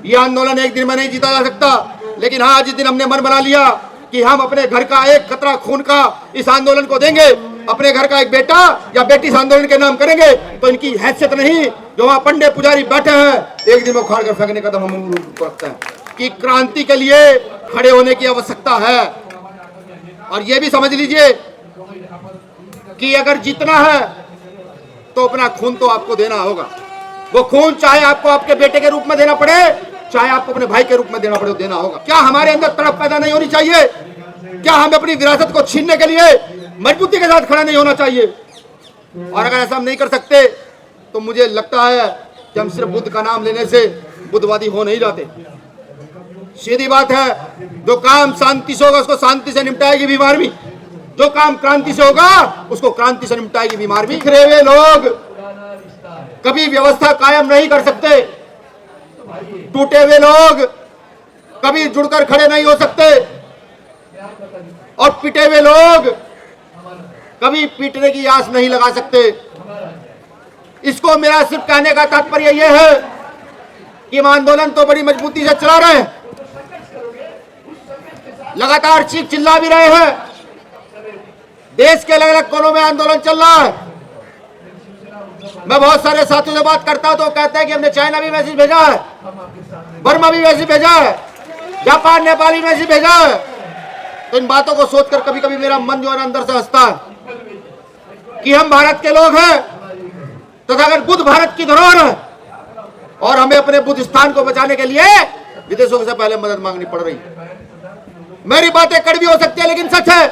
ये आंदोलन एक दिन में नहीं जीता जा सकता, लेकिन हाँ, जिस दिन हमने मन बना लिया कि हम अपने घर का एक कतरा खून का इस आंदोलन को देंगे, अपने घर का एक बेटा या बेटी इस आंदोलन के नाम करेंगे, तो इनकी हैसियत नहीं जो वहाँ पंडित पुजारी बैठे हैं, एक दिन में उखाड़ कर फेंकने का दम हम रखते हैं कि क्रांति के लिए खड़े होने की आवश्यकता है। और ये भी समझ लीजिए कि अगर जीतना है तो अपना खून तो आपको देना होगा। वो खून चाहे आपको आपके बेटे के रूप में देना पड़े, चाहे आपको अपने भाई के रूप में देना पड़े, देना होगा। क्या हमारे अंदर तड़प पैदा नहीं होनी चाहिए? क्या हमें अपनी विरासत को छीनने के लिए मजबूती के साथ खड़ा नहीं होना चाहिए? और अगर ऐसा हम नहीं कर सकते तो मुझे लगता है कि हम सिर्फ बुद्ध का नाम लेने से बुद्धवादी हो नहीं जाते। सीधी बात है, जो काम शांति से होगा उसको शांति से निपटाएगी भीम आर्मी, जो काम क्रांति से होगा उसको क्रांति से निपटाएगी भीम आर्मी। बिखरे हुए लोग कभी व्यवस्था कायम नहीं कर सकते, टूटे हुए लोग कभी जुड़कर खड़े नहीं हो सकते, और पिटे हुए लोग कभी पीटने की आस नहीं लगा सकते। इसको मेरा सिर्फ कहने का तात्पर्य यह है कि हम आंदोलन तो बड़ी मजबूती से चला रहे हैं, लगातार चीख चिल्ला भी रहे हैं, देश के अलग अलग कोनों में आंदोलन चल रहा है। मैं बहुत सारे साथियों से बात करता हूं तो कहते हैं कि हमने चाइना भी मैसेज भेजा है, बर्मा भी मैसेज भेजा है, जापान नेपाली मैसेज भेजा है। तो इन बातों को सोचकर कभी कभी मेरा मन जो है अंदर से हंसता है कि हम भारत के लोग हैं तथा अगर बुद्ध भारत की धरोहर है और हमें अपने बुद्ध स्थान को बचाने के लिए विदेशों से पहले मदद मांगनी पड़ रही। मेरी बातें कड़वी हो सकती है लेकिन सच है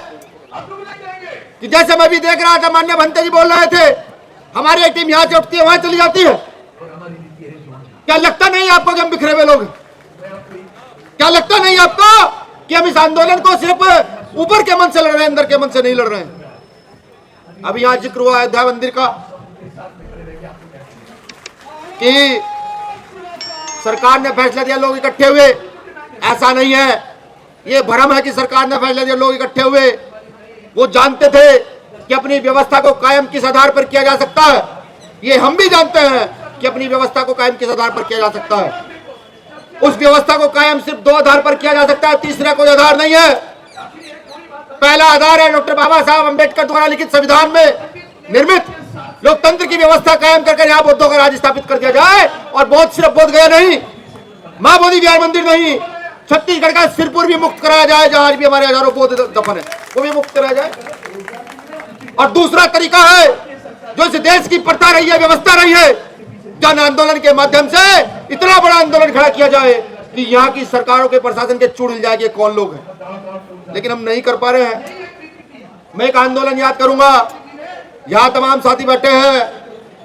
कि जैसे मैं भी देख रहा था, माननीय भंते जी बोल रहे थे, हमारी एक टीम यहां से उठती है वहां चली जाती है। क्या लगता नहीं आपको कि हम बिखरे हुए लोग? क्या लगता नहीं आपको कि हम इस आंदोलन को सिर्फ ऊपर के मन से लड़ रहे हैं, अंदर के मन से नहीं लड़ रहे हैं? अभी यहां जिक्र हुआ अयोध्या मंदिर का कि सरकार ने फैसला दिया लोग इकट्ठे हुए। ऐसा नहीं है, यह भ्रम है कि सरकार ने फैसला दिया लोग इकट्ठे हुए। वो जानते थे कि अपनी व्यवस्था को कायम किस आधार पर किया जा सकता है। ये हम भी जानते हैं कि अपनी व्यवस्था को कायम किस आधार पर किया जा सकता है। उस व्यवस्था को कायम सिर्फ दो आधार पर किया जा सकता है, तीसरा कोई आधार नहीं है। पहला आधार है डॉक्टर बाबा साहब अम्बेडकर द्वारा लिखित संविधान में निर्मित लोकतंत्र की व्यवस्था कायम करके यहाँ बौद्धों का राज स्थापित कर दिया जाए। और बौद्ध सिर्फ बोध गया नहीं, मां बोधि विहार मंदिर नहीं, छत्तीसगढ़ का सिरपुर भी मुक्त कराया जाए, जहां आज भी हमारे हजारों बौद्ध दफन है, वो भी मुक्त कराया जाए। और दूसरा तरीका है जो इस देश की प्रथा रही है, व्यवस्था रही है, जन आंदोलन के माध्यम से इतना बड़ा आंदोलन खड़ा किया जाए कि यहाँ की सरकारों के प्रशासन के चूड़ हिल जाएगी कौन लोग हैं। लेकिन हम नहीं कर पा रहे हैं। मैं एक आंदोलन याद करूंगा, यहाँ तमाम साथी बैठे हैं,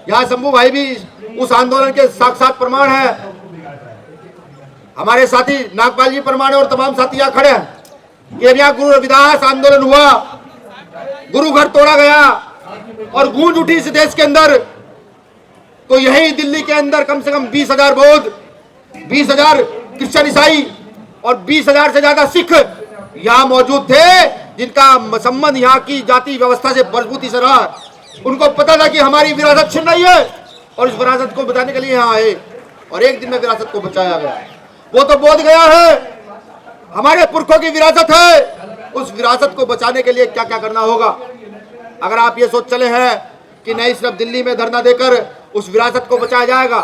यहाँ शंभू भाई भी उस आंदोलन के साक्षात प्रमाण है, हमारे साथी नागपाल जी प्रमाण और तमाम साथी यहाँ खड़े हैं। ये यहाँ गुरु रविदास आंदोलन हुआ, गुरु घर तोड़ा गया और गूंज उठी इस देश के अंदर। तो यही दिल्ली के अंदर कम से कम 20,000 बौद्ध, 20,000 क्रिश्चियन ईसाई और 20,000 से ज्यादा सिख यहाँ मौजूद थे, जिनका संबंध यहाँ की जाति व्यवस्था से मजबूती से रहा। उनको पता था कि हमारी विरासत छिन रही है और इस विरासत को बचाने के लिए यहाँ आए और एक दिन में विरासत को बचाया गया। वो तो बोध गया है, हमारे पुरखों की विरासत है। उस विरासत को बचाने के लिए क्या क्या करना होगा? अगर आप ये सोच चले हैं कि नहीं सिर्फ दिल्ली में धरना देकर उस विरासत को बचाया जाएगा,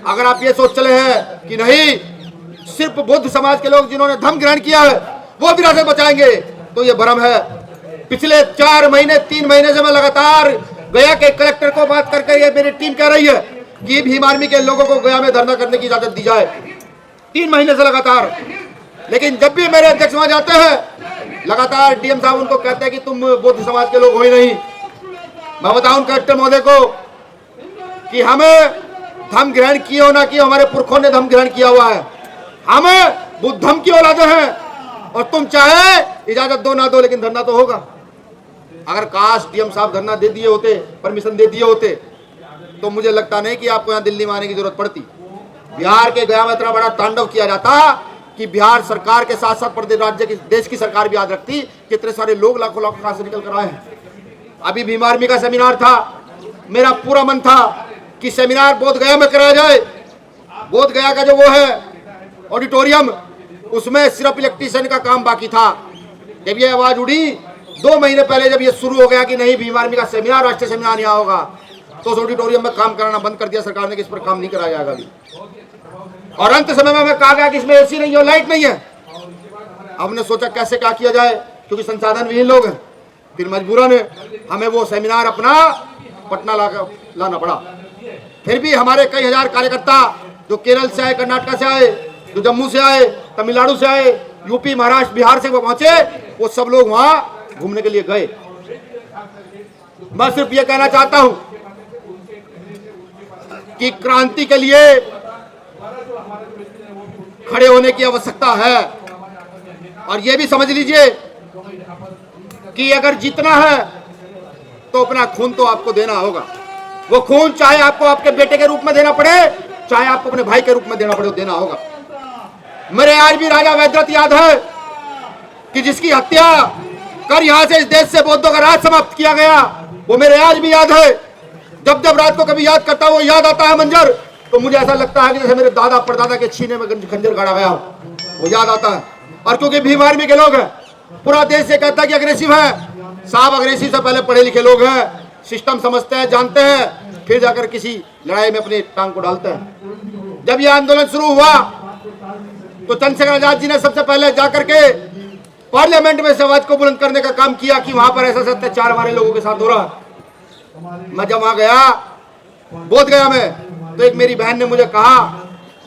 अगर आप ये सोच चले हैं कि नहीं सिर्फ बौद्ध समाज के लोग जिन्होंने धर्म ग्रहण किया है वो विरासत बचाएंगे, तो ये भ्रम है। पिछले 4 महीने 3 महीने से मैं लगातार गया के कलेक्टर को बात करके ये मेरी टीम कह रही है कि भीम आर्मी के लोगों को गया में धरना करने की इजाजत दी जाए, 3 महीने से लगातार। लेकिन जब भी मेरे अध्यक्ष वहां जाते हैं लगातार डीएम साहब उनको कहते हैं कि तुम बौद्ध समाज के लोग हो ही नहीं। मैं बताऊं कलेक्टर महोदय को कि हमें धर्म ग्रहण किए हो ना किए, हमारे पुरखों ने धर्म ग्रहण किया हुआ है, हमें बुद्ध धर्म की औलादे हैं और तुम चाहे इजाजत दो ना दो लेकिन धरना तो होगा। अगर काश डीएम साहब धरना दे दिए होते, परमिशन दे दिए होते, तो मुझे लगता नहीं कि आपको यहाँ दिल्ली में आने की जरूरत पड़ती। बिहार के गया में इतना बड़ा तांडव किया जाता कि बिहार सरकार के साथ साथ प्रदेश राज्य की देश की सरकार भी याद रखती कि इतने सारे लोग लाखों लाख कहां से निकल कर आए हैं। अभी भीम आर्मी का सेमिनार था, मेरा पूरा मन था कि सेमिनार बोध गया में कराया जाए। बोध गया का जो वो है ऑडिटोरियम, उसमें सिर्फ इलेक्ट्रीशियन का काम बाकी था। जब ये आवाज उड़ी 2 महीने पहले, जब ये शुरू हो गया कि नहीं भीम आर्मी का सेमिनार, राष्ट्रीय सेमिनार यहाँ होगा, तो उस ऑडिटोरियम में काम कराना बंद कर दिया सरकार ने कि इस पर काम नहीं कराया जाएगा अभी। और अंत समय में हमें कहा गया कि इसमें एसी नहीं है, लाइट नहीं है। हमने सोचा कैसे क्या किया जाए, क्योंकि संसाधन विहीन लोग हैं। फिर मजबूरन हमें वो सेमिनार अपना पटना लाना पड़ा। फिर भी हमारे कई हजार कार्यकर्ता जो केरल से आए, कर्नाटक से आए, जो जम्मू से आए, तमिलनाडु से आए, यूपी, महाराष्ट्र, बिहार से वो पहुंचे, वो सब लोग वहां घूमने के लिए गए। मैं सिर्फ ये कहना चाहता हूं कि क्रांति के लिए खड़े होने की आवश्यकता है। और ये भी समझ लीजिए कि अगर जीतना है तो अपना खून तो आपको देना होगा। वो खून चाहे आपको आपके बेटे के रूप में देना पड़े, चाहे आपको अपने भाई के रूप में देना पड़े, देना होगा। मेरे आज भी राजा वैद्यनाथ याद है कि जिसकी हत्या कर यहां से इस देश से बौद्धों का राज समाप्त किया गया, वो मेरे आज भी याद है। जब जब रात को कभी याद करता, वो याद आता है मंजर, तो मुझे ऐसा लगता है कि जैसे मेरे दादा परदादा के सीने में खंजर गाड़ा गया, वो याद आता है। और क्योंकि भीम आर्मी के लोग हैं, पूरा देश से कहता है कि अग्रेसिव है साहब, अग्रेसिव से पहले पढ़े लिखे लोग हैं, सिस्टम समझते हैं, जानते हैं, फिर जाकर किसी लड़ाई में अपनी टांग को डालते हैं। जब यह आंदोलन शुरू हुआ तो चंद्रशेखर आजाद जी ने सबसे पहले जाकर के पार्लियामेंट में से आवाज को बुलंद करने का काम किया कि वहां पर ऐसा अत्याचार हमारे लोगों के साथ हो रहा है। मैं जब वहां गया, बोध गया मैं, तो एक मेरी बहन ने मुझे कहा,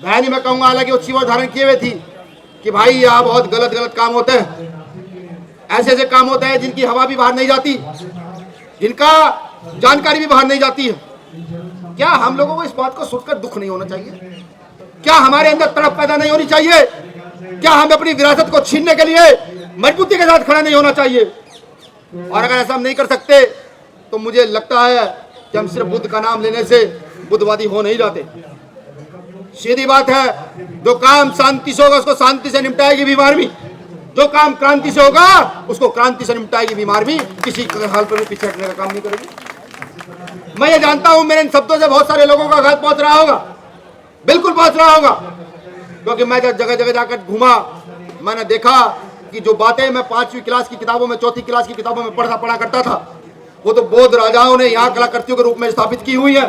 बहन ही मैं कहूंगा, हालांकि वो चीवर धारण किए हुए थी, कि भाई यहाँ बहुत गलत गलत काम होते हैं, ऐसे ऐसे काम होते हैं जिनकी हवा भी बाहर नहीं जाती, जिनका जानकारी भी बाहर नहीं जाती है। क्या हम लोगों को इस बात को सुनकर दुख नहीं होना चाहिए? क्या हमारे अंदर तड़प पैदा नहीं होनी चाहिए? क्या हमें अपनी विरासत को छीनने के लिए मजबूती के साथ खड़ा नहीं होना चाहिए? और अगर ऐसा हम नहीं कर सकते तो मुझे लगता है कि हम सिर्फ बुद्ध का नाम लेने से बुद्धवादी हो नहीं जाते। सीधी बात है, जो काम शांति से होगा उसको शांति से निपटाएगी भीम आर्मी, जो काम क्रांति से होगा उसको क्रांति से निपटाएगी भीम आर्मी, किसी हाल पर भी पीछे हटने का काम नहीं करेगी। मैं ये जानता हूं मेरे इन शब्दों से बहुत सारे लोगों का आघात पहुंच रहा होगा, बिल्कुल पहुंच रहा होगा, क्योंकि मैं जब जगह जगह जाकर घूमा, मैंने देखा कि जो बातें मैं 5वीं क्लास की किताबों में, 4थी क्लास की किताबों में पढ़ा करता था, वो तो बौद्ध राजाओं ने यहाँ कलाकृतियों के रूप में स्थापित की हुई है।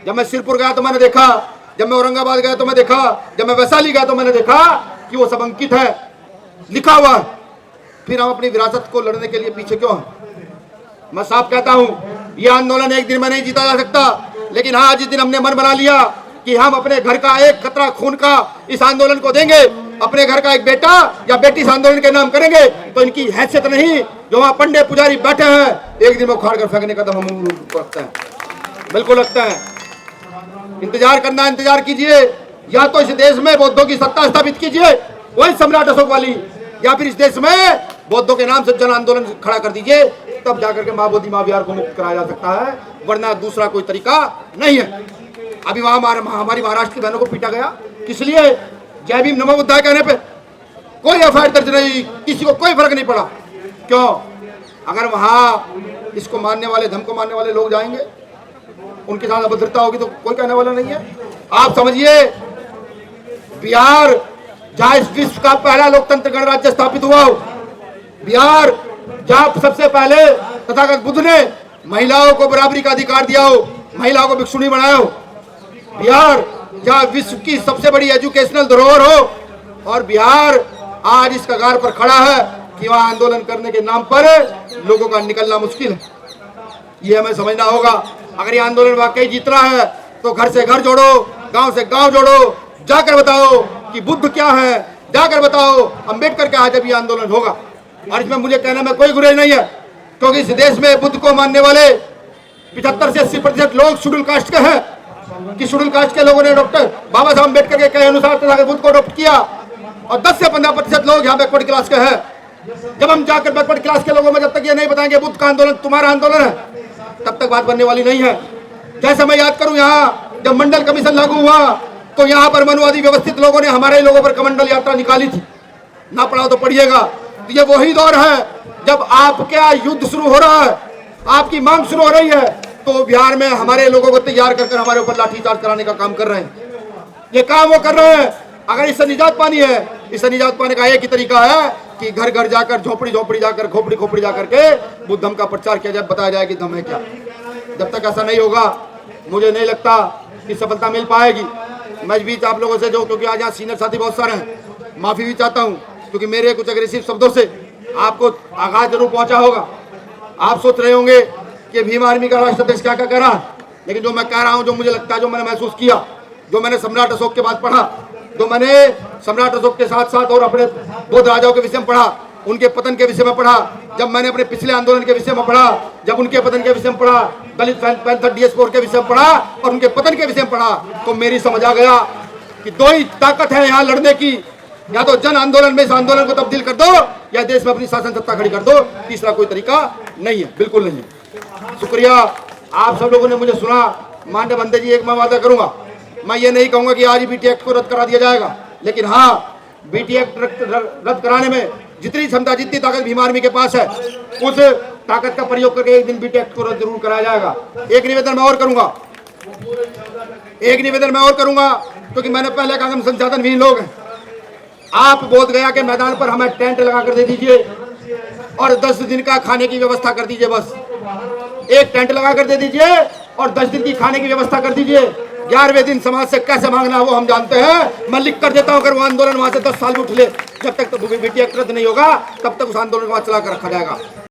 जब मैं सिरपुर गया तो मैंने देखा, जब मैं औरंगाबाद गया तो मैं देखा, जब मैं वैशाली गया तो मैंने देखा कि वो सब अंकित है, लिखा हुआ है। फिर हम अपनी विरासत को लड़ने के लिए पीछे क्यों हैं? मैं साफ कहता हूं, यह आंदोलन एक दिन में नहीं जीता जा सकता, लेकिन हाँ, जिस दिन हमने मन बना लिया कि हम अपने घर का एक कतरा खून का इस आंदोलन को देंगे, अपने घर का एक बेटा या बेटी इस आंदोलन के नाम करेंगे, तो इनकी हैसियत नहीं, जो वहां पंडे पुजारी बैठे हैं, एक दिन में उखाड़ कर फेंकने का दम हम रखते हैं, बिल्कुल रखते हैं। इंतजार करना, इंतजार कीजिए, या तो इस देश में बौद्धों की सत्ता स्थापित कीजिए, वही सम्राट अशोक वाली, या फिर इस देश में बौद्धों के नाम से जन आंदोलन खड़ा कर दीजिए, तब जाकर के माँ बोधि माँ विहार को मुक्त कराया जा सकता है, वरना दूसरा कोई तरीका नहीं है। अभी वहां हमारी महाराष्ट्र की बहनों को पीटा गया, किस लिए? जय भीम नमो बुद्धाय कहने पे कोई एफआईआर दर्ज नहीं, किसी को कोई फर्क नहीं पड़ा। क्यों? अगर वहां इसको मानने वाले, धर्म को मानने वाले लोग जाएंगे, उनके साथ अभद्रता होगी तो कोई कहने वाला नहीं है। आप समझिए, बिहार जहां इस विश्व का पहला लोकतंत्र गणराज्य स्थापित हुआ हो, बिहार जहां सबसे पहले तथागत बुद्ध ने महिलाओं को बराबरी का अधिकार दिया हो, महिलाओं को भिक्षुणी बनाया हो, बिहार जहां विश्व की सबसे बड़ी एजुकेशनल धरोहर हो, और बिहार आज इस कगार पर खड़ा है कि वहां आंदोलन करने के नाम पर लोगों का निकलना मुश्किल है। ये हमें समझना होगा। अगर ये आंदोलन वाकई जीतना है तो घर से घर जोड़ो, गांव से गांव जोड़ो, जाकर बताओ कि बुद्ध क्या है, जाकर बताओ अंबेडकर क्या है, जब ये आंदोलन होगा। और इसमें मुझे कहने में कोई गुरेज नहीं है, क्योंकि इस देश में बुद्ध को मानने वाले 75 से 80% लोग शेड्यूल कास्ट के हैं, कि शेड्यूल कास्ट के लोगों ने डॉक्टर बाबा साहब अम्बेडकर के कहे अनुसार तथागत बुद्ध को अडॉप्ट किया, और 10 से 15% लोग यहाँ बैकवर्ड क्लास के हैं। जब हम जाकर बैकवर्ड क्लास के लोगों में जब तक ये नहीं बताएंगे बुद्ध का आंदोलन तुम्हारा आंदोलन है, तब तक बात बनने वाली नहीं है। जैसे मैं याद करूं, यहाँ जब मंडल कमीशन लागू हुआ तो यहाँ पर मनुवादी व्यवस्थित लोगों ने हमारे लोगों पर कमंडल यात्रा निकाली थी, ना पढ़ा तो पढ़िएगा। तो ये वही दौर है जब आपका युद्ध शुरू हो रहा है, आपकी मांग शुरू हो रही है, तो बिहार में हमारे लोगों को तैयार कर हमारे ऊपर लाठीचार्ज कराने का काम कर रहे हैं। ये काम वो कर रहे हैं अगर इससे निजात पानी है, इससे निजात पाने का एक ही तरीका है कि घर घर जाकर, झोपड़ी झोपड़ी जाकर, खोपड़ी खोपड़ी जाकर के बुद्ध धम्म का प्रचार किया जाए, बताया जाए कि धम्म है क्या। जब तक ऐसा नहीं होगा मुझे नहीं लगता कि सफलता मिल पाएगी। मैं भी आप लोगों से, जो क्योंकि आज यहाँ सीनियर साथी बहुत सारे हैं, माफ़ी भी चाहता हूँ क्योंकि मेरे कुछ अग्रेसिव शब्दों से आपको आघात जरूर पहुँचा होगा। आप सोच रहे होंगे कि भीम आर्मी का राष्ट्राध्यक्ष क्या क्या कह रहा है, लेकिन जो मैं कह रहा हूँ, जो मुझे लगता है, जो मैंने महसूस किया, जो मैंने सम्राट अशोक के बाद पढ़ा, जो मैंने सम्राट अशोक के साथ साथ और अपने बौद्ध राजाओं के विषय में पढ़ा, उनके पतन के विषय में पढ़ा, जब मैंने अपने पिछले आंदोलन के विषय में पढ़ा, जब उनके पतन के विषय में पढ़ा, दलित पैंथर DS4 के विषय में पढ़ा और उनके पतन के विषय में पढ़ा, तो मेरी समझ आ गया कि दो ही ताकत है यहाँ लड़ने की, या तो जन आंदोलन में इस आंदोलन को तब्दील कर दो या देश में अपनी शासन सत्ता खड़ी कर दो। तीसरा कोई तरीका नहीं है, बिल्कुल नहीं है। शुक्रिया, आप सब लोगों ने मुझे सुना। माननीय बंदे जी, एक मैं वादा करूंगा, मैं ये नहीं कहूंगा कि आज ही BT एक्ट को रद्द करा दिया जाएगा, लेकिन हाँ, BT एक्ट रद्द कराने में जितनी क्षमता, जितनी ताकत भीम आर्मी के पास है, उस ताकत का प्रयोग करके एक दिन BT एक्ट को रद्द जरूर कराया जाएगा। एक निवेदन मैं और करूंगा, क्योंकि मैंने पहले कहा हम संसाधनहीन लोग हैं। आप बोध गया के मैदान पर हमें टेंट लगा कर दे दीजिए और 10 दिन का खाने की व्यवस्था कर दीजिए। बस एक टेंट लगा कर दे दीजिए और 10 दिन की खाने की व्यवस्था कर दीजिए। 11वें दिन समाज से कैसे मांगना है वो हम जानते हैं। मैं लिख कर देता हूं, अगर वो आंदोलन वहां से 10 साल में उठ ले, जब तक BT एक्ट रद्द नहीं होगा तब तक उस आंदोलन को चला कर रखा जाएगा।